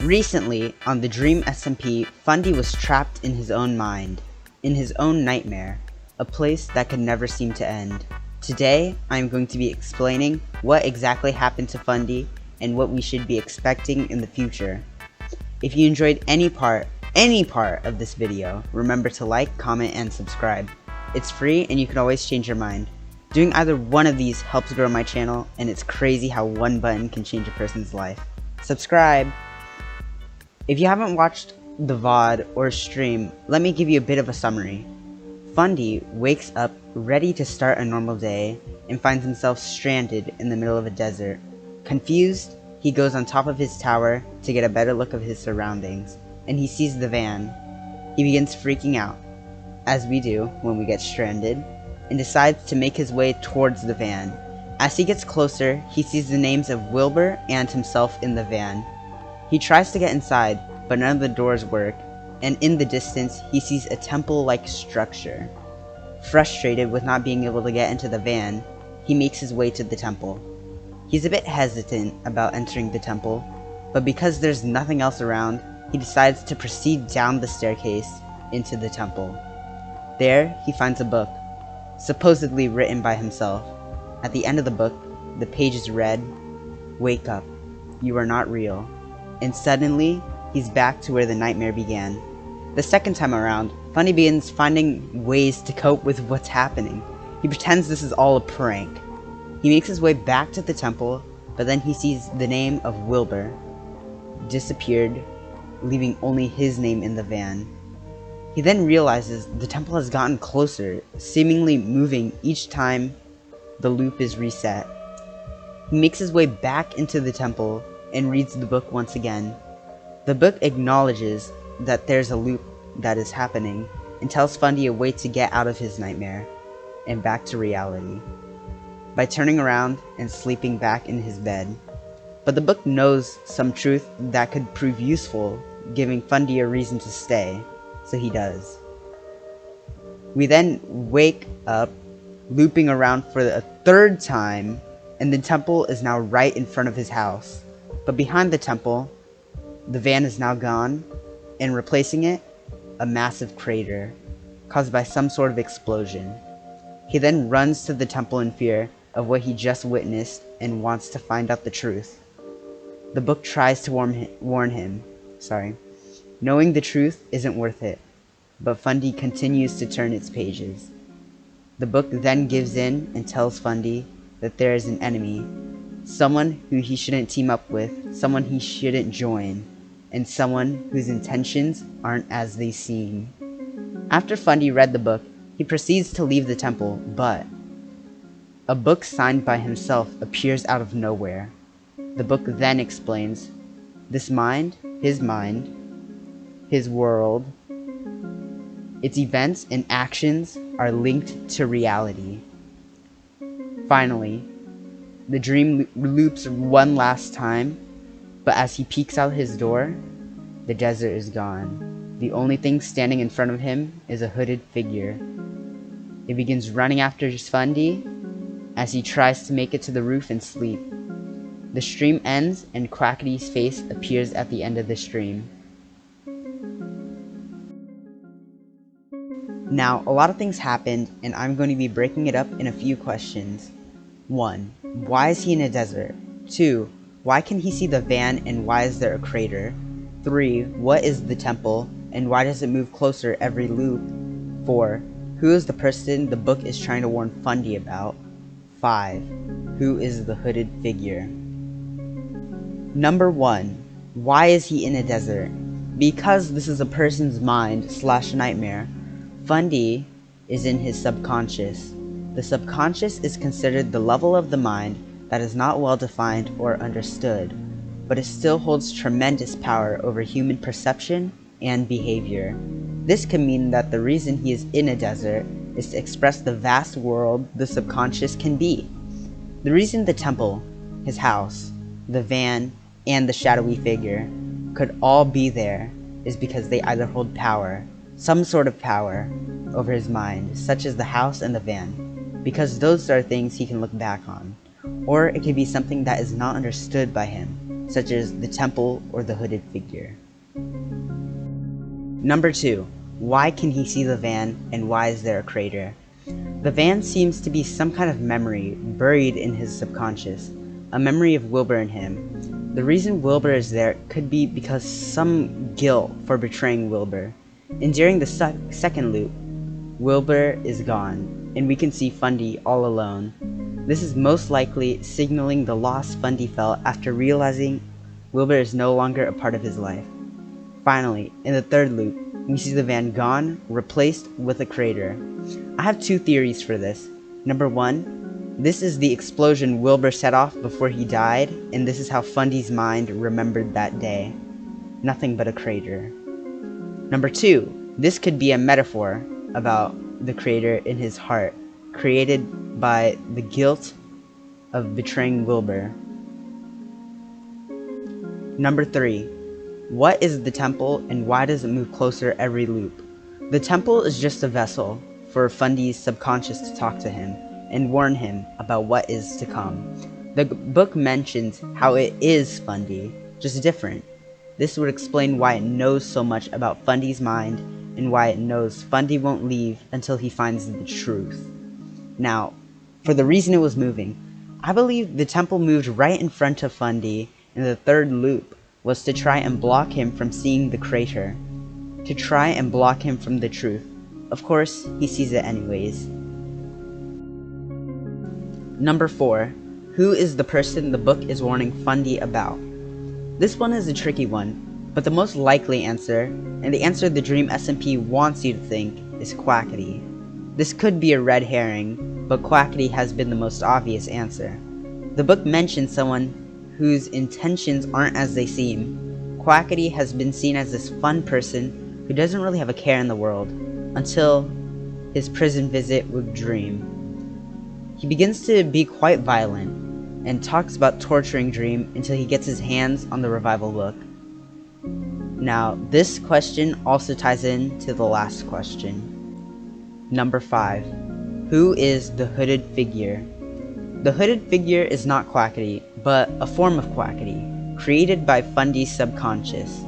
Recently, on the Dream SMP, Fundy was trapped in his own mind, in his own nightmare, a place that could never seem to end. Today, I am going to be explaining what exactly happened to Fundy and what we should be expecting in the future. If you enjoyed any part of this video, remember to like, comment, and subscribe. It's free and you can always change your mind. Doing either one of these helps grow my channel, and it's crazy how one button can change a person's life. Subscribe! If you haven't watched the VOD or stream, let me give you a bit of a summary. Fundy wakes up ready to start a normal day and finds himself stranded in the middle of a desert. Confused, he goes on top of his tower to get a better look of his surroundings, and he sees the van. He begins freaking out, as we do when we get stranded, and decides to make his way towards the van. As he gets closer, he sees the names of Wilbur and himself in the van. He tries to get inside, but none of the doors work, and in the distance, he sees a temple-like structure. Frustrated with not being able to get into the van, he makes his way to the temple. He's a bit hesitant about entering the temple, but because there's nothing else around, he decides to proceed down the staircase into the temple. There, he finds a book, supposedly written by himself. At the end of the book, the pages read, "Wake up, you are not real." And suddenly, he's back to where the nightmare began. The second time around, Fundy begins finding ways to cope with what's happening. He pretends this is all a prank. He makes his way back to the temple, but then he sees the name of Wilbur disappeared, leaving only his name in the van. He then realizes the temple has gotten closer, seemingly moving each time the loop is reset. He makes his way back into the temple and reads the book once again. The book acknowledges that there's a loop that is happening and tells Fundy a way to get out of his nightmare and back to reality by turning around and sleeping back in his bed. But the book knows some truth that could prove useful, giving Fundy a reason to stay, so he does. We then wake up, looping around for a third time, and the temple is now right in front of his house. But behind the temple, the van is now gone, and replacing it, a massive crater, caused by some sort of explosion. He then runs to the temple in fear of what he just witnessed and wants to find out the truth. The book tries to warn him, knowing the truth isn't worth it, but Fundy continues to turn its pages. The book then gives in and tells Fundy that there is an enemy, someone who he shouldn't team up with, someone he shouldn't join, and someone whose intentions aren't as they seem. After Fundy read the book, he proceeds to leave the temple, but a book signed by himself appears out of nowhere. The book then explains, his world, its events and actions are linked to reality. Finally, the dream loops one last time, but as he peeks out his door, the desert is gone. The only thing standing in front of him is a hooded figure. It begins running after Fundy as he tries to make it to the roof and sleep. The stream ends and Quackity's face appears at the end of the stream. Now, a lot of things happened, and I'm going to be breaking it up in a few questions. 1. Why is he in a desert? 2. Why can he see the van and why is there a crater? 3. What is the temple and why does it move closer every loop? 4. Who is the person the book is trying to warn Fundy about? 5. Who is the hooded figure? Number 1. Why is he in a desert? Because this is a person's mind/nightmare. Fundy is in his subconscious. The subconscious is considered the level of the mind that is not well defined or understood, but it still holds tremendous power over human perception and behavior. This can mean that the reason he is in a desert is to express the vast world the subconscious can be. The reason the temple, his house, the van, and the shadowy figure could all be there is because they either hold power, some sort of power, over his mind, such as the house and the van, because those are things he can look back on. Or it could be something that is not understood by him, such as the temple or the hooded figure. Number 2. Why can he see the van, and why is there a crater? The van seems to be some kind of memory buried in his subconscious, a memory of Wilbur and him. The reason Wilbur is there could be because some guilt for betraying Wilbur. And during the second loop, Wilbur is gone, and we can see Fundy all alone. This is most likely signaling the loss Fundy felt after realizing Wilbur is no longer a part of his life. Finally, in the third loop, we see the van gone, replaced with a crater. I have 2 theories for this. Number 1, this is the explosion Wilbur set off before he died, and this is how Fundy's mind remembered that day. Nothing but a crater. Number 2, this could be a metaphor about the crater in his heart, created by the guilt of betraying Wilbur. Number 3, what is the temple, and why does it move closer every loop? The temple is just a vessel for Fundy's subconscious to talk to him and warn him about what is to come. The book mentions how it is Fundy, just different. This would explain why it knows so much about Fundy's mind and why it knows Fundy won't leave until he finds the truth. Now, for the reason it was moving, I believe the temple moved right in front of Fundy in the third loop was to try and block him from seeing the crater, to try and block him from the truth. Of course, he sees it anyways. Number 4, who is the person the book is warning Fundy about? This one is a tricky one, but the most likely answer, and the answer the Dream SMP wants you to think, is Quackity. This could be a red herring, but Quackity has been the most obvious answer. The book mentions someone whose intentions aren't as they seem. Quackity has been seen as this fun person who doesn't really have a care in the world, until his prison visit with Dream. He begins to be quite violent, and talks about torturing Dream until he gets his hands on the revival book. Now, this question also ties in to the last question. Number 5. Who is the hooded figure? The hooded figure is not Quackity, but a form of Quackity, created by Fundy's subconscious.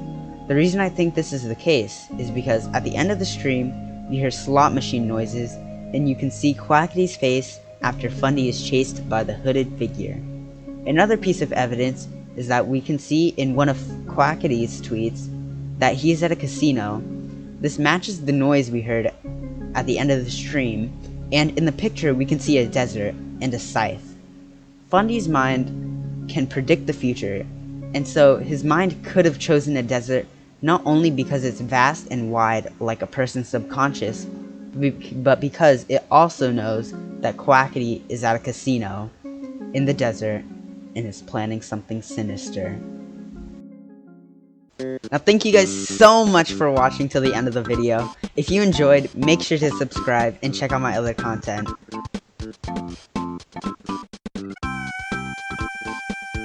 The reason I think this is the case is because at the end of the stream, you hear slot machine noises, and you can see Quackity's face after Fundy is chased by the hooded figure. Another piece of evidence is that we can see in one of Quackity's tweets that he is at a casino. This matches the noise we heard at the end of the stream, and in the picture we can see a desert and a scythe. Fundy's mind can predict the future, and so his mind could have chosen a desert not only because it's vast and wide like a person's subconscious, but because it also knows that Quackity is at a casino in the desert and is planning something sinister. Now thank you guys so much for watching till the end of the video. If you enjoyed, make sure to subscribe and check out my other content.